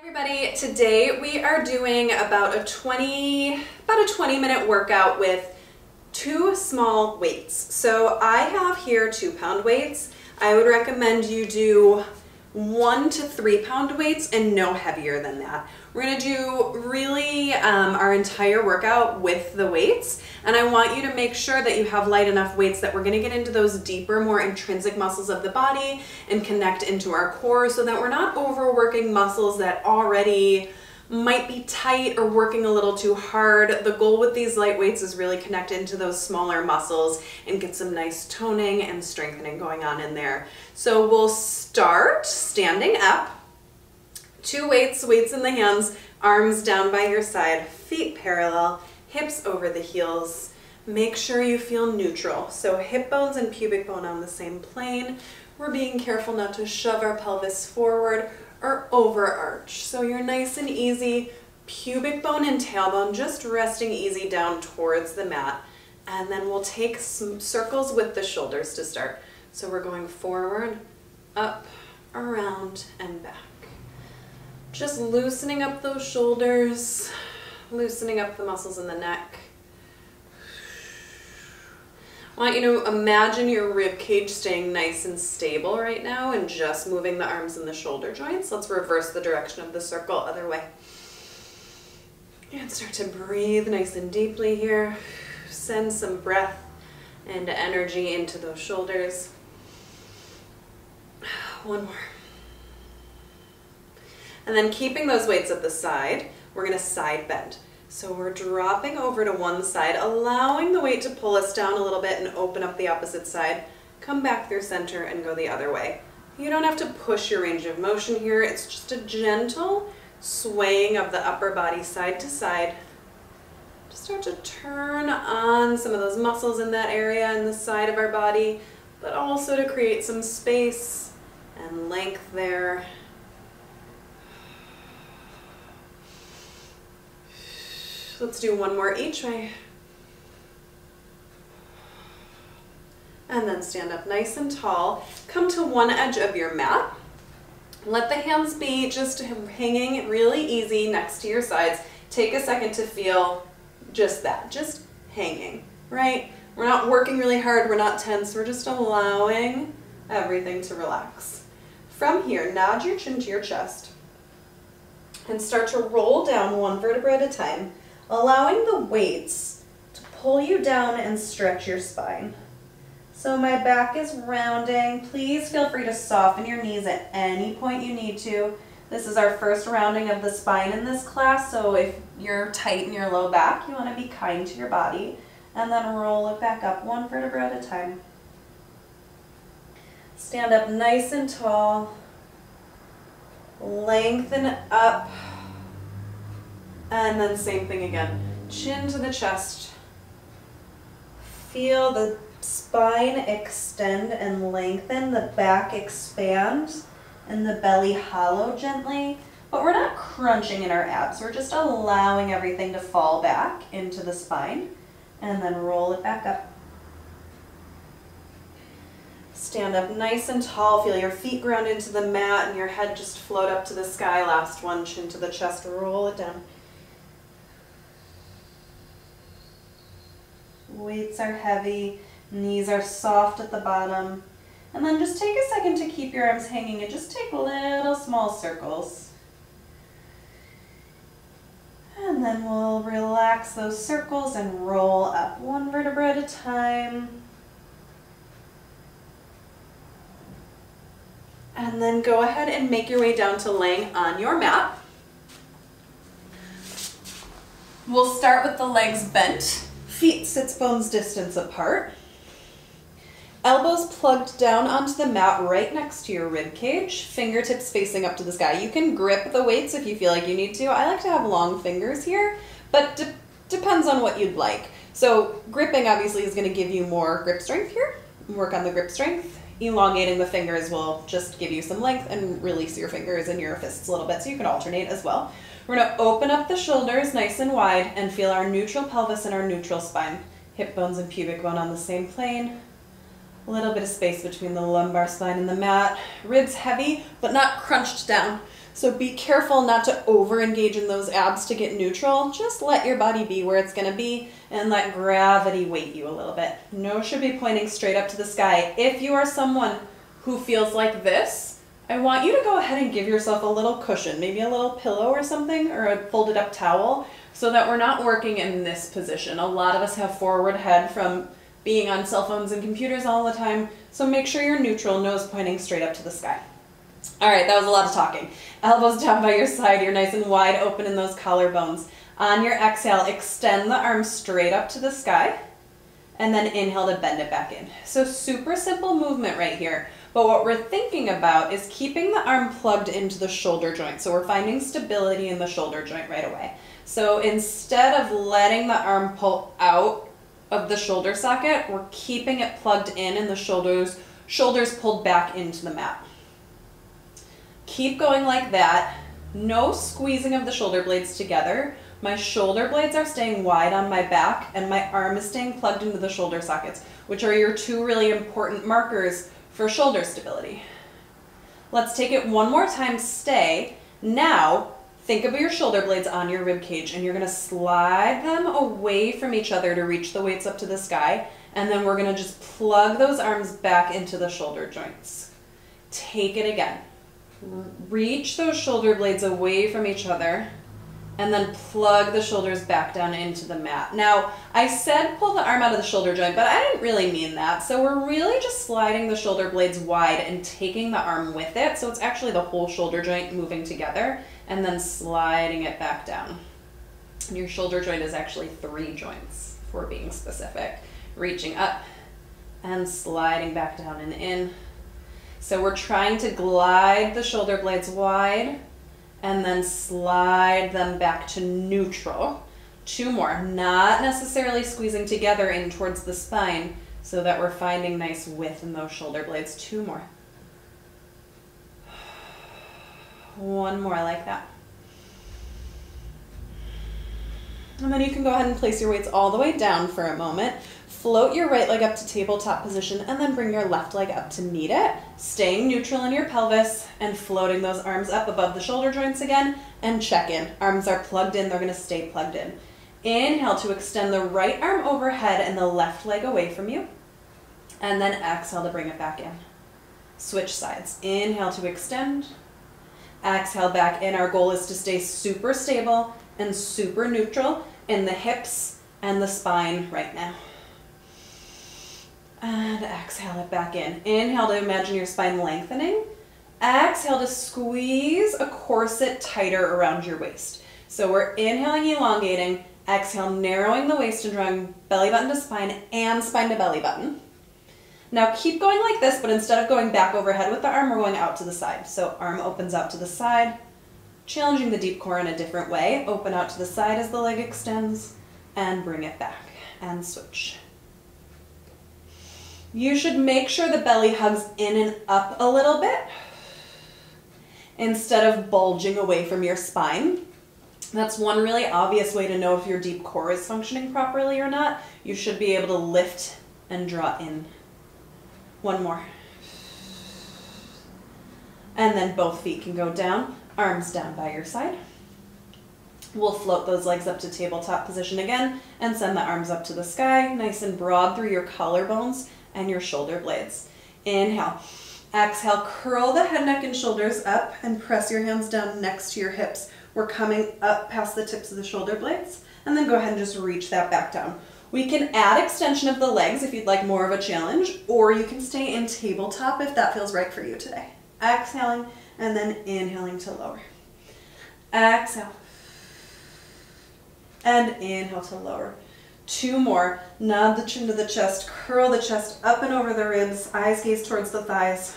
Everybody, today we are doing about a 20-minute workout with two small weights. So I have here 2-pound weights. I would recommend you do 1 to 3-pound weights and no heavier than that. We're going to do really our entire workout with the weights, and I want you to make sure that you have light enough weights that we're going to get into those deeper, more intrinsic muscles of the body and connect into our core so that we're not overworking muscles that already might be tight or working a little too hard. The goal with these light weights is really connect into those smaller muscles and get some nice toning and strengthening going on in there. So we'll start standing up. 2 weights in the hands, arms down by your side, feet parallel, hips over the heels. Make sure you feel neutral. So hip bones and pubic bone on the same plane. We're being careful not to shove our pelvis forward or overarch. So you're nice and easy, pubic bone and tailbone just resting easy down towards the mat. And then we'll take some circles with the shoulders to start. So we're going forward, up, around, and back. Just loosening up those shoulders, loosening up the muscles in the neck. I want you to imagine your rib cage staying nice and stable right now and just moving the arms and the shoulder joints. Let's reverse the direction of the circle, other way. And start to breathe nice and deeply here. Send some breath and energy into those shoulders. One more. And then keeping those weights at the side, we're going to side bend. So we're dropping over to one side, allowing the weight to pull us down a little bit and open up the opposite side. Come back through center and go the other way. You don't have to push your range of motion here. It's just a gentle swaying of the upper body side to side. Just start to turn on some of those muscles in that area in the side of our body, but also to create some space and length there. Let's do one more each way. And then stand up nice and tall. Come to one edge of your mat. Let the hands be just hanging really easy next to your sides. Take a second to feel just that, just hanging, right? We're not working really hard, we're not tense, we're just allowing everything to relax. From here, nod your chin to your chest and start to roll down one vertebra at a time, allowing the weights to pull you down and stretch your spine. So my back is rounding. Please feel free to soften your knees at any point you need to. This is our first rounding of the spine in this class, so if you're tight in your low back, you want to be kind to your body. And then roll it back up one vertebra at a time. Stand up nice and tall. Lengthen up. And then same thing again, chin to the chest. Feel the spine extend and lengthen, the back expand, and the belly hollow gently. But we're not crunching in our abs, we're just allowing everything to fall back into the spine, and then roll it back up. Stand up nice and tall, feel your feet ground into the mat and your head just float up to the sky. Last one, chin to the chest, roll it down. Weights are heavy, knees are soft at the bottom. And then just take a second to keep your arms hanging and just take little small circles. And then we'll relax those circles and roll up one vertebra at a time. And then go ahead and make your way down to laying on your mat. We'll start with the legs bent. Feet sits bones distance apart. Elbows plugged down onto the mat right next to your rib cage. Fingertips facing up to the sky. You can grip the weights if you feel like you need to. I like to have long fingers here, but depends on what you'd like. So gripping obviously is going to give you more grip strength here. Work on the grip strength. Elongating the fingers will just give you some length and release your fingers and your fists a little bit, so you can alternate as well. We're going to open up the shoulders nice and wide and feel our neutral pelvis and our neutral spine. Hip bones and pubic bone on the same plane. A little bit of space between the lumbar spine and the mat. Ribs heavy, but not crunched down. So be careful not to over-engage in those abs to get neutral. Just let your body be where it's gonna be and let gravity weight you a little bit. Nose should be pointing straight up to the sky. If you are someone who feels like this, I want you to go ahead and give yourself a little cushion, maybe a little pillow or something, or a folded up towel, so that we're not working in this position. A lot of us have forward head from being on cell phones and computers all the time, so make sure you're neutral, nose pointing straight up to the sky. All right, that was a lot of talking. Elbows down by your side, you're nice and wide open in those collarbones. On your exhale, extend the arms straight up to the sky, and then inhale to bend it back in. So super simple movement right here. But what we're thinking about is keeping the arm plugged into the shoulder joint. So we're finding stability in the shoulder joint right away. So instead of letting the arm pull out of the shoulder socket, we're keeping it plugged in and the shoulders pulled back into the mat. Keep going like that. No squeezing of the shoulder blades together. My shoulder blades are staying wide on my back and my arm is staying plugged into the shoulder sockets, which are your two really important markers for shoulder stability. Let's take it one more time, stay. Now, think of your shoulder blades on your rib cage and you're gonna slide them away from each other to reach the weights up to the sky, and then we're gonna just plug those arms back into the shoulder joints. Take it again. Reach those shoulder blades away from each other and then plug the shoulders back down into the mat. Now, I said pull the arm out of the shoulder joint, but I didn't really mean that. So we're really just sliding the shoulder blades wide and taking the arm with it. So it's actually the whole shoulder joint moving together and then sliding it back down. And your shoulder joint is actually 3 joints, if we're being specific. Reaching up and sliding back down and in. So we're trying to glide the shoulder blades wide and then slide them back to neutral. 2 more, not necessarily squeezing together in towards the spine so that we're finding nice width in those shoulder blades. 2 more. 1 more like that. And then you can go ahead and place your weights all the way down for a moment. Float your right leg up to tabletop position and then bring your left leg up to meet it, staying neutral in your pelvis and floating those arms up above the shoulder joints again, and check in. Arms are plugged in, they're gonna stay plugged in. Inhale to extend the right arm overhead and the left leg away from you, and then exhale to bring it back in. Switch sides. Inhale to extend, exhale back in. Our goal is to stay super stable and super neutral in the hips and the spine right now. And exhale it back in. Inhale to imagine your spine lengthening. Exhale to squeeze a corset tighter around your waist. So we're inhaling, elongating. Exhale, narrowing the waist and drawing belly button to spine and spine to belly button. Now keep going like this, but instead of going back overhead with the arm, we're going out to the side. So arm opens out to the side, challenging the deep core in a different way. Open out to the side as the leg extends and bring it back and switch. You should make sure the belly hugs in and up a little bit instead of bulging away from your spine. That's one really obvious way to know if your deep core is functioning properly or not. You should be able to lift and draw in. 1 more. And then both feet can go down, arms down by your side. We'll float those legs up to tabletop position again and send the arms up to the sky, nice and broad through your collarbones and your shoulder blades. Inhale. Exhale, curl the head, neck, and shoulders up and press your hands down next to your hips. We're coming up past the tips of the shoulder blades, and then go ahead and just reach that back down. We can add extension of the legs if you'd like more of a challenge, or you can stay in tabletop if that feels right for you today. Exhaling and then inhaling to lower. Exhale. And inhale to lower. 2 more. Nod the chin to the chest, curl the chest up and over the ribs, eyes gaze towards the thighs.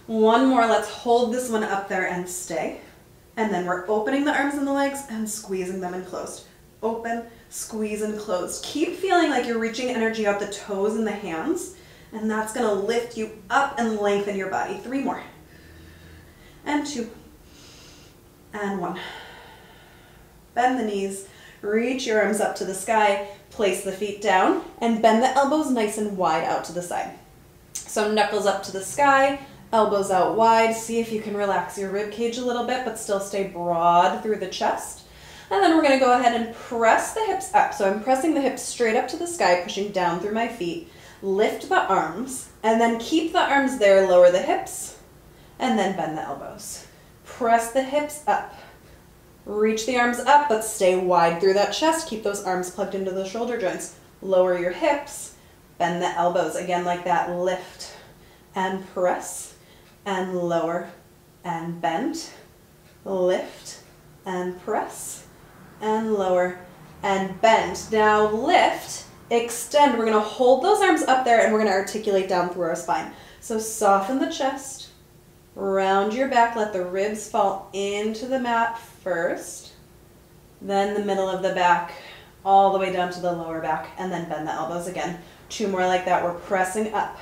1 more. Let's hold this one up there and stay. And then we're opening the arms and the legs and squeezing them in closed. Open, squeeze, and closed. Keep feeling like you're reaching energy out the toes and the hands, and that's going to lift you up and lengthen your body. 3 more. And 2. And 1. Bend the knees. Reach your arms up to the sky, place the feet down, and bend the elbows nice and wide out to the side. So knuckles up to the sky, Elbows out wide. See if you can relax your rib cage a little bit, but still stay broad through the chest. And then we're going to go ahead and press the hips up. So I'm pressing the hips straight up to the sky, pushing down through my feet. Lift the arms, and then keep the arms there. Lower the hips, and then bend the elbows. Press the hips up. Reach the arms up, but stay wide through that chest. Keep those arms plugged into the shoulder joints. Lower your hips, bend the elbows. Again, like that, lift and press and lower and bend. Lift and press and lower and bend. Now lift, extend. We're going to hold those arms up there and we're going to articulate down through our spine. So soften the chest, round your back, let the ribs fall into the mat first, then the middle of the back, all the way down to the lower back, and then bend the elbows again. 2 more like that. We're pressing up,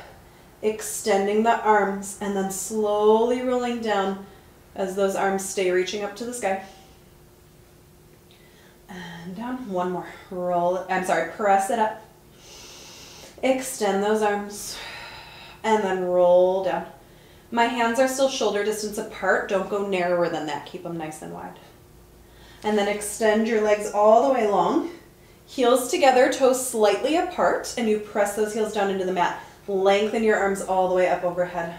extending the arms, and then slowly rolling down as those arms stay reaching up to the sky. And down. 1 more. Roll it. Press it up. Extend those arms, and then roll down. My hands are still shoulder distance apart. Don't go narrower than that. Keep them nice and wide. And then extend your legs all the way long. Heels together, toes slightly apart, and you press those heels down into the mat. Lengthen your arms all the way up overhead.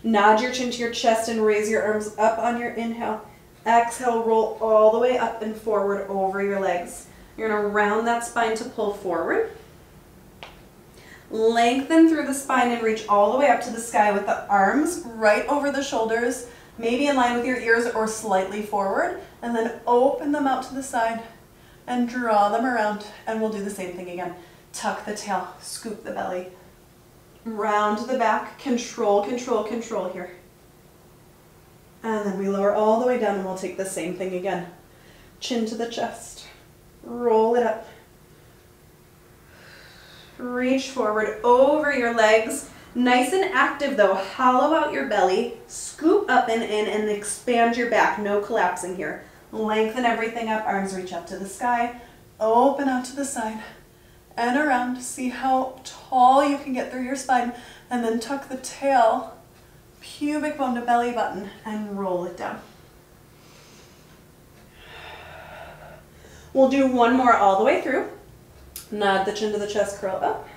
Nod your chin to your chest and raise your arms up on your inhale. Exhale, roll all the way up and forward over your legs. You're going to round that spine to pull forward. Lengthen through the spine and reach all the way up to the sky with the arms right over the shoulders, maybe in line with your ears or slightly forward, and then open them out to the side and draw them around, and we'll do the same thing again. Tuck the tail, scoop the belly, round the back, control, control, control here. And then we lower all the way down and we'll take the same thing again. Chin to the chest, roll it up. Reach forward over your legs. Nice and active though. Hollow out your belly, scoop up and in, and expand your back. No collapsing here. Lengthen everything up, arms reach up to the sky, open out to the side and around. See how tall you can get through your spine, and then tuck the tail, pubic bone to belly button, and roll it down. We'll do 1 more all the way through. Nod the chin to the chest, curl up.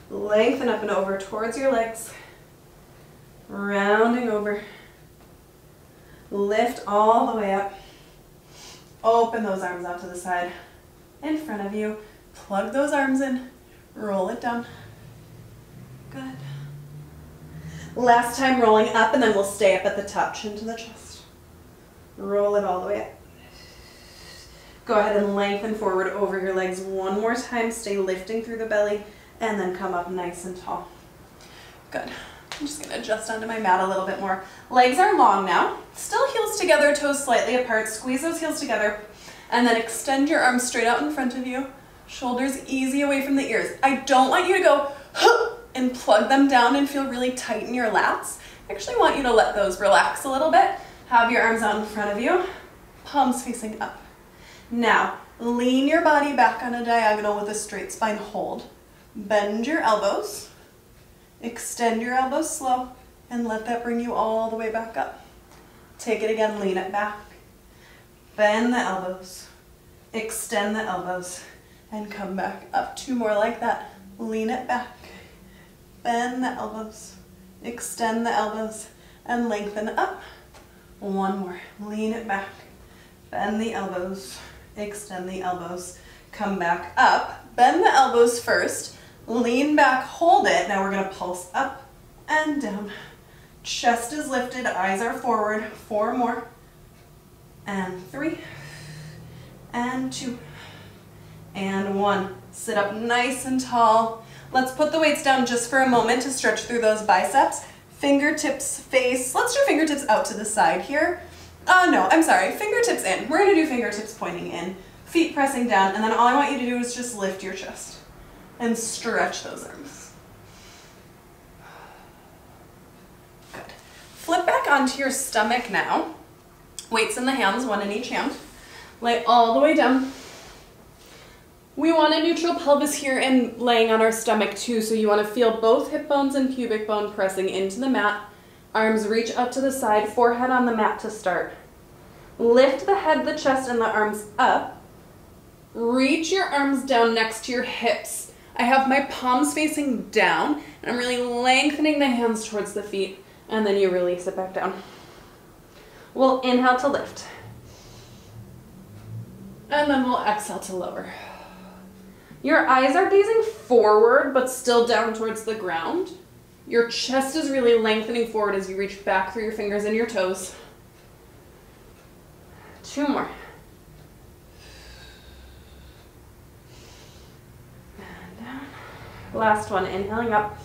Lengthen up and over towards your legs. Rounding over. Lift all the way up. Open those arms out to the side. In front of you. Plug those arms in. Roll it down. Good. Last time rolling up, and then we'll stay up at the top, chin to the chest. Roll it all the way up. Go ahead and lengthen forward over your legs 1 more time. Stay lifting through the belly, and then come up nice and tall. Good. I'm just going to adjust onto my mat a little bit more. Legs are long now. Still heels together, toes slightly apart. Squeeze those heels together, and then extend your arms straight out in front of you. Shoulders easy away from the ears. I don't want you to go and plug them down and feel really tight in your lats. I actually want you to let those relax a little bit. Have your arms out in front of you, palms facing up. Now, lean your body back on a diagonal with a straight spine. Hold. Bend your elbows. Extend your elbows slow, and let that bring you all the way back up. Take it again, lean it back. Bend the elbows. Extend the elbows, and come back up. 2 more like that. Lean it back. Bend the elbows. Extend the elbows, and lengthen up. 1 more. Lean it back. Bend the elbows. Extend the elbows. Come back up. Bend the elbows first. Lean back, hold it. Now we're going to pulse up and down. Chest is lifted, eyes are forward. 4 more. And 3. And 2. And 1. Sit up nice and tall. Let's put the weights down just for a moment to stretch through those biceps. Fingertips face. Let's do fingertips out to the side here. No, I'm sorry. Fingertips in. We're going to do fingertips pointing in. Feet pressing down. And then all I want you to do is just lift your chest and stretch those arms. Good. Flip back onto your stomach now. Weights in the hands, 1 in each hand. Lay all the way down. We want a neutral pelvis here and laying on our stomach too, so you want to feel both hip bones and pubic bone pressing into the mat. Arms reach up to the side, forehead on the mat to start. Lift the head, the chest, and the arms up. Reach your arms down next to your hips. I have my palms facing down, and I'm really lengthening the hands towards the feet, and then you release it back down. We'll inhale to lift. And then we'll exhale to lower. Your eyes are gazing forward, but still down towards the ground. Your chest is really lengthening forward as you reach back through your fingers and your toes. 2 more. And down. Last one, inhaling up.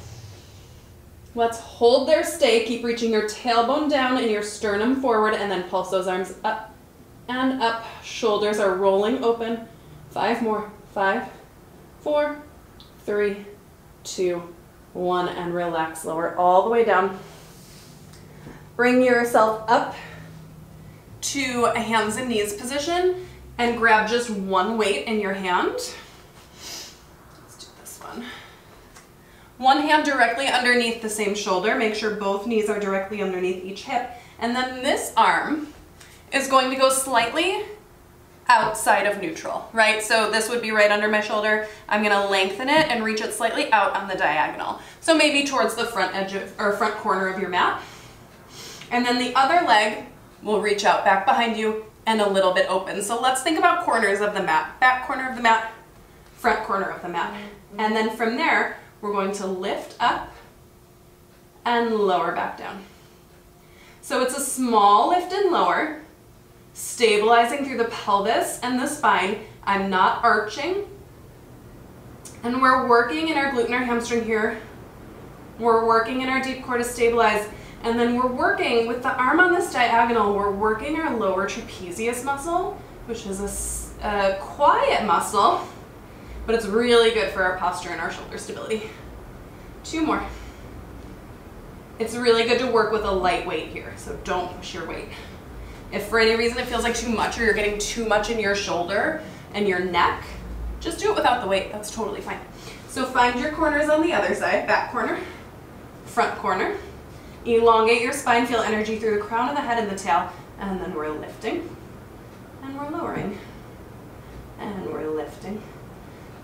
Let's hold there, stay. Keep reaching your tailbone down and your sternum forward, and then pulse those arms up and up. Shoulders are rolling open. 5 more. 5, 4, 3, 2, 1, and relax. Lower all the way down. Bring yourself up to a hands and knees position and grab just one weight in your hand. Let's do this one. One hand directly underneath the same shoulder. Make sure both knees are directly underneath each hip. And then this arm is going to go slightly outside of neutral, right? So this would be right under my shoulder. I'm gonna lengthen it and reach it slightly out on the diagonal. So maybe towards the front edge or front corner of your mat. And then the other leg will reach out back behind you and a little bit open. So let's think about corners of the mat. Back corner of the mat, front corner of the mat. And then from there, we're going to lift up and lower back down. So it's a small lift and lower, stabilizing through the pelvis and the spine. I'm not arching. And we're working in our glute and our hamstring here. We're working in our deep core to stabilize. And then we're working with the arm on this diagonal, we're working our lower trapezius muscle, which is a quiet muscle, but it's really good for our posture and our shoulder stability. 2 more. It's really good to work with a light weight here, so don't push your weight. If for any reason it feels like too much or you're getting too much in your shoulder and your neck, just do it without the weight. That's totally fine. So find your corners on the other side, back corner, front corner. Elongate your spine, feel energy through the crown of the head and the tail, and then we're lifting, and we're lowering, and we're lifting,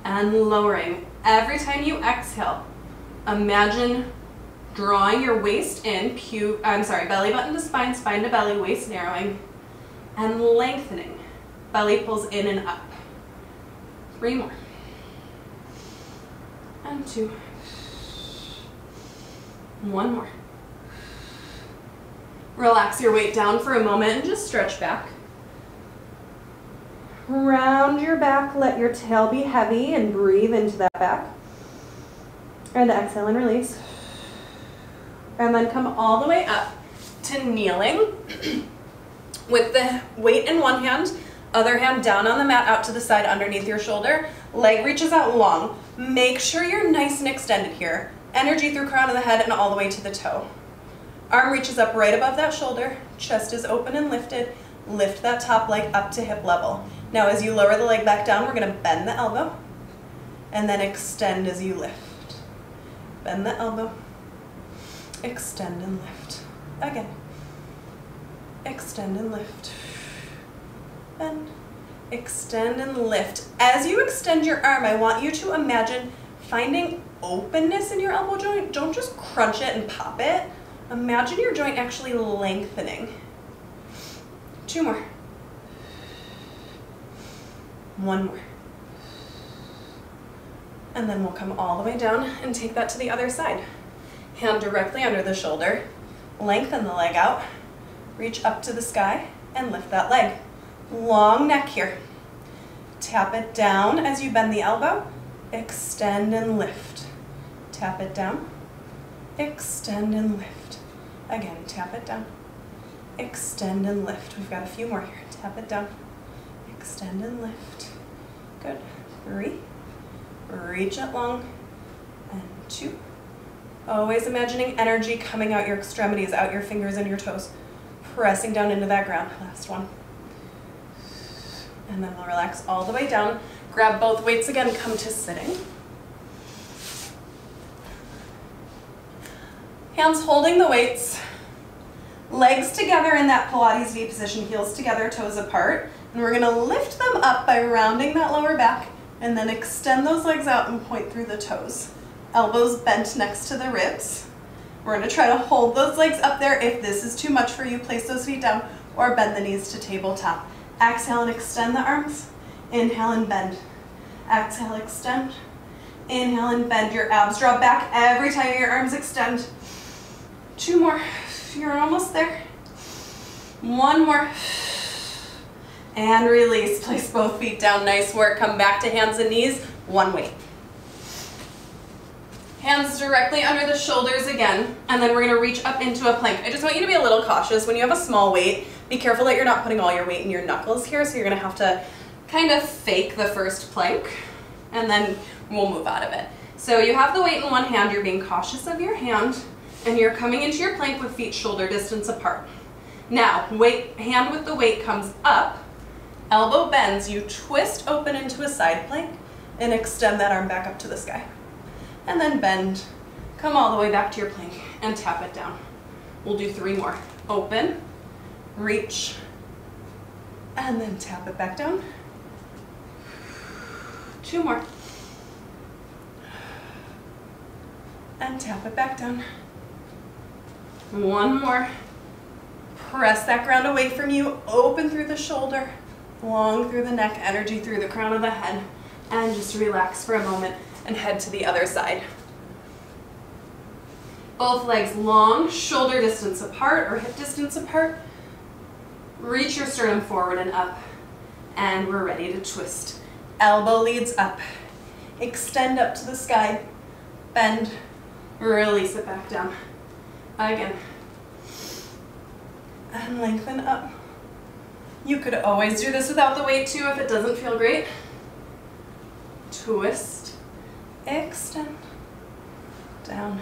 and lowering. Every time you exhale, imagine drawing your waist in, belly button to spine, spine to belly, waist narrowing, and lengthening. Belly pulls in and up. 3 more. And 2. 1 more. Relax your weight down for a moment and just stretch back. Round your back, let your tail be heavy and breathe into that back. And exhale and release. And then come all the way up to kneeling with the weight in one hand, other hand down on the mat out to the side underneath your shoulder. Leg reaches out long. Make sure you're nice and extended here. Energy through crown of the head and all the way to the toe. Arm reaches up right above that shoulder, chest is open and lifted. Lift that top leg up to hip level. Now as you lower the leg back down, we're gonna bend the elbow and then extend as you lift. Bend the elbow, extend and lift. Again, extend and lift. Bend, extend and lift. As you extend your arm, I want you to imagine finding openness in your elbow joint. Don't just crunch it and pop it. Imagine your joint actually lengthening. 2 more. 1 more. And then we'll come all the way down and take that to the other side. Hand directly under the shoulder. Lengthen the leg out. Reach up to the sky and lift that leg. Long neck here. Tap it down as you bend the elbow. Extend and lift. Tap it down. Extend and lift. Again, tap it down. Extend and lift. We've got a few more here. Tap it down. Extend and lift. Good. 3. Reach it long. And 2. Always imagining energy coming out your extremities, out your fingers and your toes. Pressing down into that ground. Last one. And then we'll relax all the way down. Grab both weights again, come to sitting. Hands holding the weights, legs together in that Pilates V position, heels together, toes apart. And we're gonna lift them up by rounding that lower back and then extend those legs out and point through the toes. Elbows bent next to the ribs. We're gonna try to hold those legs up there. If this is too much for you, place those feet down or bend the knees to tabletop. Exhale and extend the arms. Inhale and bend. Exhale, extend. Inhale and bend. Your abs drop back every time your arms extend. 2 more. You're almost there. 1 more. And release. Place both feet down. Nice work. Come back to hands and knees. 1 weight. Hands directly under the shoulders again, and then we're going to reach up into a plank. I just want you to be a little cautious. When you have a small weight, be careful that you're not putting all your weight in your knuckles here, so you're going to have to kind of fake the first plank, and then we'll move out of it. So you have the weight in one hand, you're being cautious of your hand, and you're coming into your plank with feet shoulder distance apart. Now, hand with the weight comes up, elbow bends, you twist open into a side plank, and extend that arm back up to the sky. And then bend, come all the way back to your plank, and tap it down. We'll do 3 more. Open, reach, and then tap it back down. 2 more. And tap it back down. 1 more. Press that ground away from you, open through the shoulder, long through the neck, energy through the crown of the head, and just relax for a moment and head to the other side. Both legs long, shoulder distance apart or hip distance apart. Reach your sternum forward and up, and we're ready to twist. Elbow leads up, extend up to the sky, bend, release it back down. Again, and lengthen up. You could always do this without the weight too if it doesn't feel great. Twist, extend, down,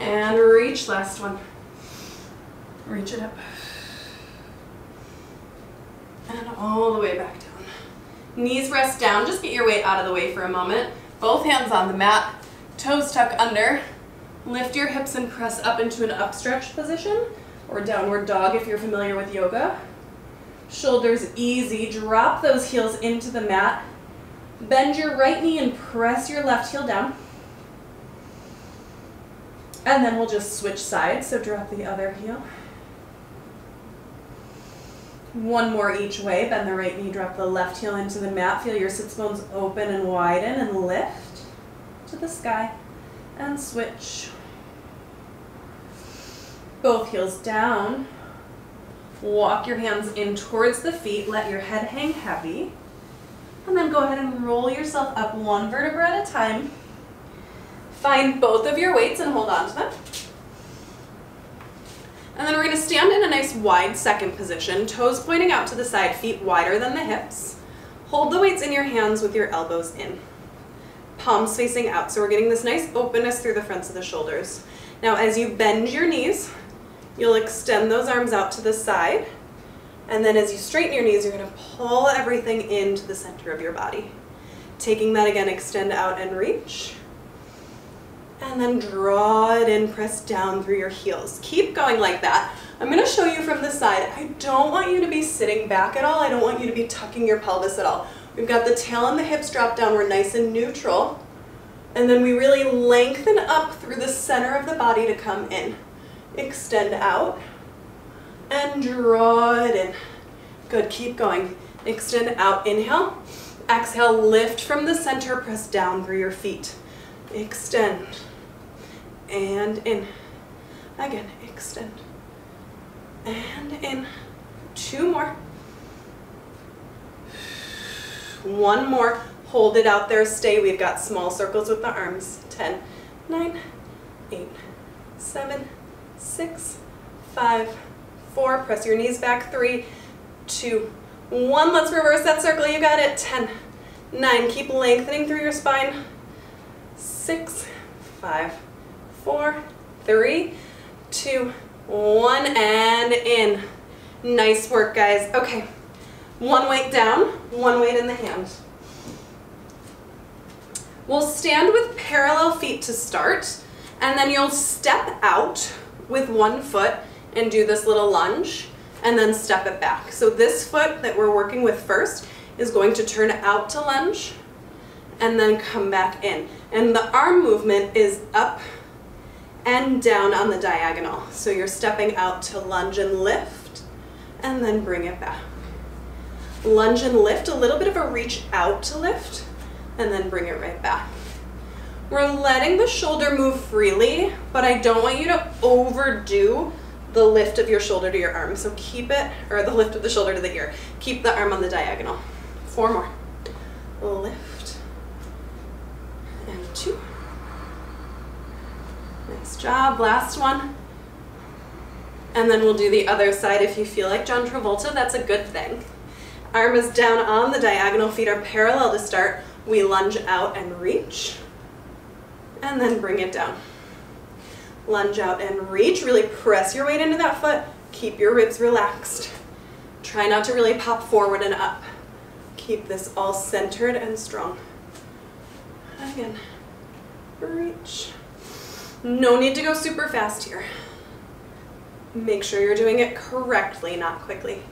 and reach. Last one. Reach it up, and all the way back down. Knees rest down, just get your weight out of the way for a moment. Both hands on the mat, toes tuck under. Lift your hips and press up into an upstretch position, or downward dog if you're familiar with yoga. Shoulders easy, drop those heels into the mat. Bend your right knee and press your left heel down. And then we'll just switch sides, so drop the other heel. 1 more each way, bend the right knee, drop the left heel into the mat. Feel your sits bones open and widen and lift to the sky and switch. Both heels down. Walk your hands in towards the feet, let your head hang heavy. And then go ahead and roll yourself up 1 vertebra at a time. Find both of your weights and hold on to them. And then we're going to stand in a nice wide second position, toes pointing out to the side, feet wider than the hips. Hold the weights in your hands with your elbows in. Palms facing out, so we're getting this nice openness through the fronts of the shoulders. Now as you bend your knees, you'll extend those arms out to the side. And then as you straighten your knees, you're going to pull everything into the center of your body. Taking that again, extend out and reach. And then draw it in, press down through your heels. Keep going like that. I'm going to show you from the side. I don't want you to be sitting back at all. I don't want you to be tucking your pelvis at all. We've got the tail and the hips drop down. We're nice and neutral. And then we really lengthen up through the center of the body to come in. Extend out and draw it in. Good, keep going. Extend out, inhale. Exhale, lift from the center, press down through your feet. Extend and in. Again, extend and in. 2 more. 1 more. Hold it out there, stay. We've got small circles with the arms. 10, 9, 8, 7, 6, 5, 4. Press your knees back. 3, 2, 1. Let's reverse that circle. You got it. 10, 9. Keep lengthening through your spine. 6, 5, 4, 3, 2, 1, and in. Nice work, guys. Okay, 1 weight down, 1 weight in the hand. We'll stand with parallel feet to start, and then you'll step out with one foot and do this little lunge, and then step it back. So this foot that we're working with first is going to turn out to lunge, and then come back in. And the arm movement is up and down on the diagonal. So you're stepping out to lunge and lift, and then bring it back. Lunge and lift, a little bit of a reach out to lift, and then bring it right back. We're letting the shoulder move freely, but I don't want you to overdo the lift of your shoulder to your arm. So keep it, or the lift of the shoulder to the ear. Keep the arm on the diagonal. 4 more. Lift. And 2. Nice job. Last one. And then we'll do the other side. If you feel like John Travolta, that's a good thing. Arm is down on the diagonal, feet are parallel to start. We lunge out and reach, and then bring it down. Lunge out and reach, really press your weight into that foot. Keep your ribs relaxed. Try not to really pop forward and up. Keep this all centered and strong. Again, reach. No need to go super fast here. Make sure you're doing it correctly, not quickly.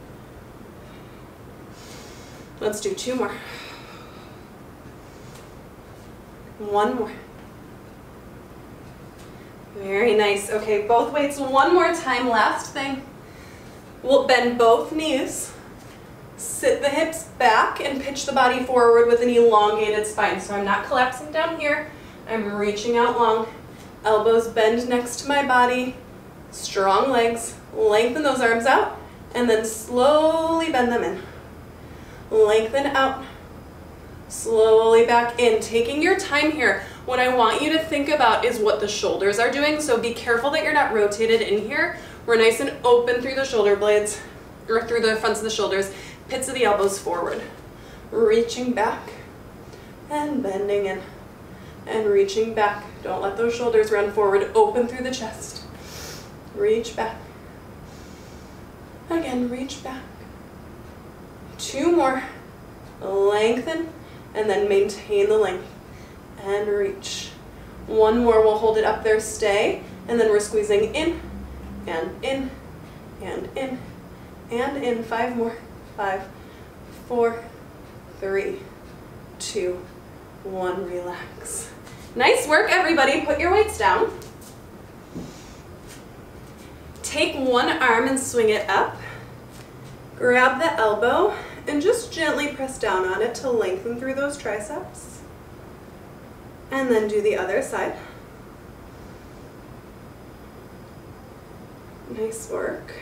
Let's do 2 more. 1 more. Very nice. Okay, both weights one more time. Last thing. We'll bend both knees. Sit the hips back and pitch the body forward with an elongated spine. So I'm not collapsing down here. I'm reaching out long. Elbows bend next to my body. Strong legs. Lengthen those arms out, and then slowly bend them in. Lengthen out. Slowly back in. Taking your time here. What I want you to think about is what the shoulders are doing. So be careful that you're not rotated in here. We're nice and open through the shoulder blades, or through the fronts of the shoulders. Pits of the elbows forward. Reaching back and bending in. And reaching back. Don't let those shoulders run forward. Open through the chest. Reach back. Again, reach back. 2 more. Lengthen, and then maintain the length. And reach. 1 more, we'll hold it up there, stay, and then we're squeezing in, and in, and in, and in. 5 more. 5, 4, 3, 2, 1, relax. Nice work, everybody. Put your weights down. Take one arm and swing it up. Grab the elbow and just gently press down on it to lengthen through those triceps. And then do the other side. Nice work.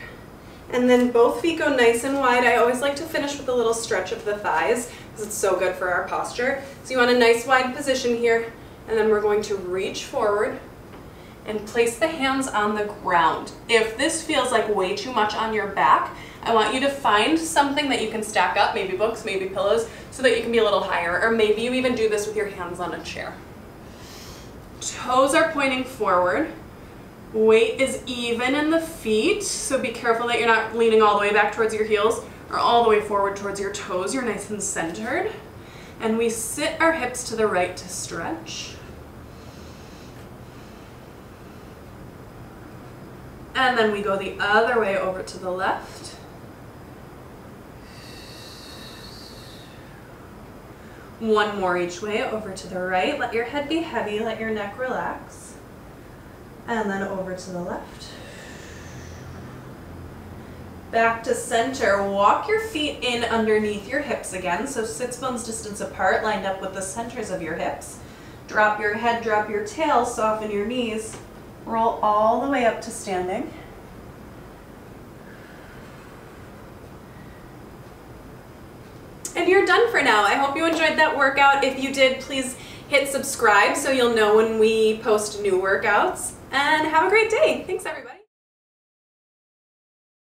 And then both feet go nice and wide. I always like to finish with a little stretch of the thighs because it's so good for our posture. So you want a nice wide position here, and then we're going to reach forward and place the hands on the ground. If this feels like way too much on your back, I want you to find something that you can stack up, maybe books, maybe pillows, so that you can be a little higher, or maybe you even do this with your hands on a chair. Toes are pointing forward. Weight is even in the feet, so be careful that you're not leaning all the way back towards your heels or all the way forward towards your toes. You're nice and centered. And we sit our hips to the right to stretch. And then we go the other way over to the left. One more each way over to the right. Let your head be heavy, let your neck relax. And then over to the left. Back to center. Walk your feet in underneath your hips again. So sits bones distance apart, lined up with the centers of your hips. Drop your head, drop your tail, soften your knees. Roll all the way up to standing. And you're done for now. I hope you enjoyed that workout. If you did, please hit subscribe so you'll know when we post new workouts. And have a great day. Thanks, everybody.